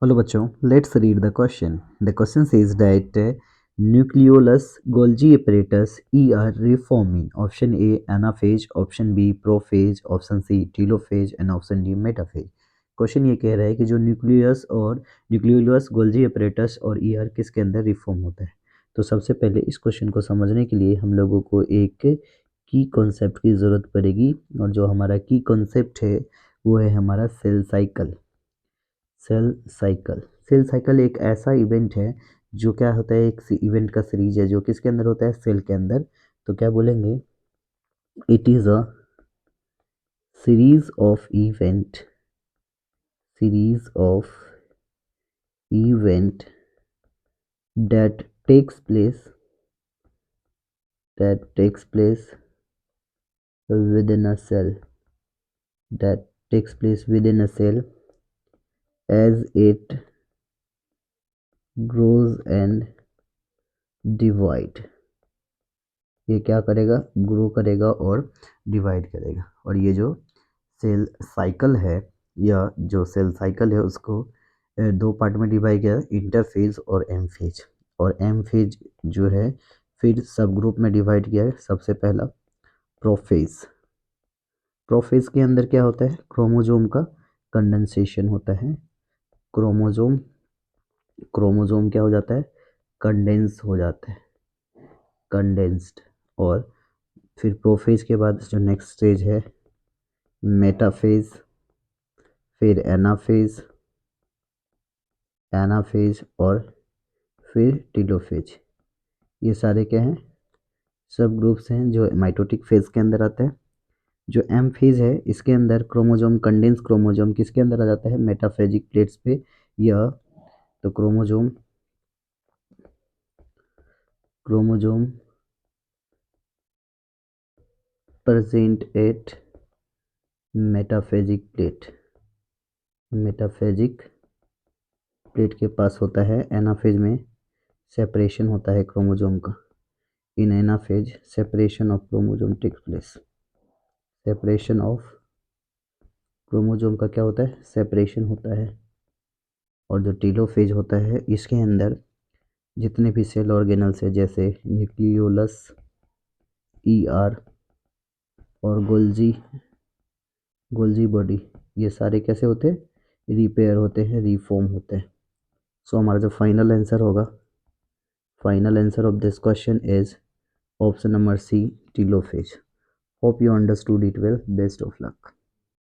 Hello बच्चों, let's read the question. The question says that nucleolus Golgi apparatus E are reforming. Option A anaphase, option B prophase, option C telophase and option D metaphase. Question ये कह रहा है कि जो nucleus और nucleolus Golgi apparatus और ER किसके अंदर रिफॉर्म होता है. तो सबसे पहले इस क्वेश्चन को समझने के लिए हम लोगों को एक की कॉन्सेप्ट की ज़रूरत पड़ेगी और जो हमारा की कॉन्सेप्ट है वो है हमारा सेल साइकिल. सेल साइकिल एक ऐसा इवेंट है जो क्या होता है, एक इवेंट का सीरीज है जो किसके अंदर होता है, सेल के अंदर. तो क्या बोलेंगे, it is a series of event that takes place within a cell as it grows and divide. ये क्या करेगा, ग्रो करेगा और डिवाइड करेगा. और ये जो सेल साइकिल है या जो सेल साइकिल है उसको दो पार्ट में डिवाइड किया, इंटरफेज और एम फेज. और एम फेज जो है फिर सब ग्रुप में डिवाइड किया है. सबसे पहला प्रोफेज के अंदर क्या होता है, क्रोमोजोम का कंडेंसेशन होता है. क्रोमोजोम क्या हो जाता है, कंडेंस हो जाता है, कंडेंस्ड. और फिर प्रोफेज के बाद जो नेक्स्ट स्टेज है मेटाफेज, फिर एनाफेज और फिर टीलोफेज. ये सारे क्या हैं, सब ग्रुप्स हैं जो माइटोटिक फेज के अंदर आते हैं. जो एम फेज है इसके अंदर क्रोमोजोम कंडेंस क्रोमोजोम किसके अंदर आ जाता है, मेटाफेजिक प्लेट्स पे. यह तो chromosome present at metaphasic plate के पास होता है. एनाफेज में सेपरेशन होता है क्रोमोजोम का. In anaphase separation of chromosome takes place. Separation of chromosome का क्या होता है, सेपरेशन होता है. और जो टीलोफेज होता है इसके अंदर जितने भी सेल ऑर्गेनल्स है जैसे न्यूक्लियोलस, ईआर और गोल्जी बॉडी, ये सारे कैसे होते हैं, रिपेयर होते हैं, रिफॉर्म होते हैं. सो हमारा जो final answer of this question is option number c, telophage. Hope you understood it well. Best of luck.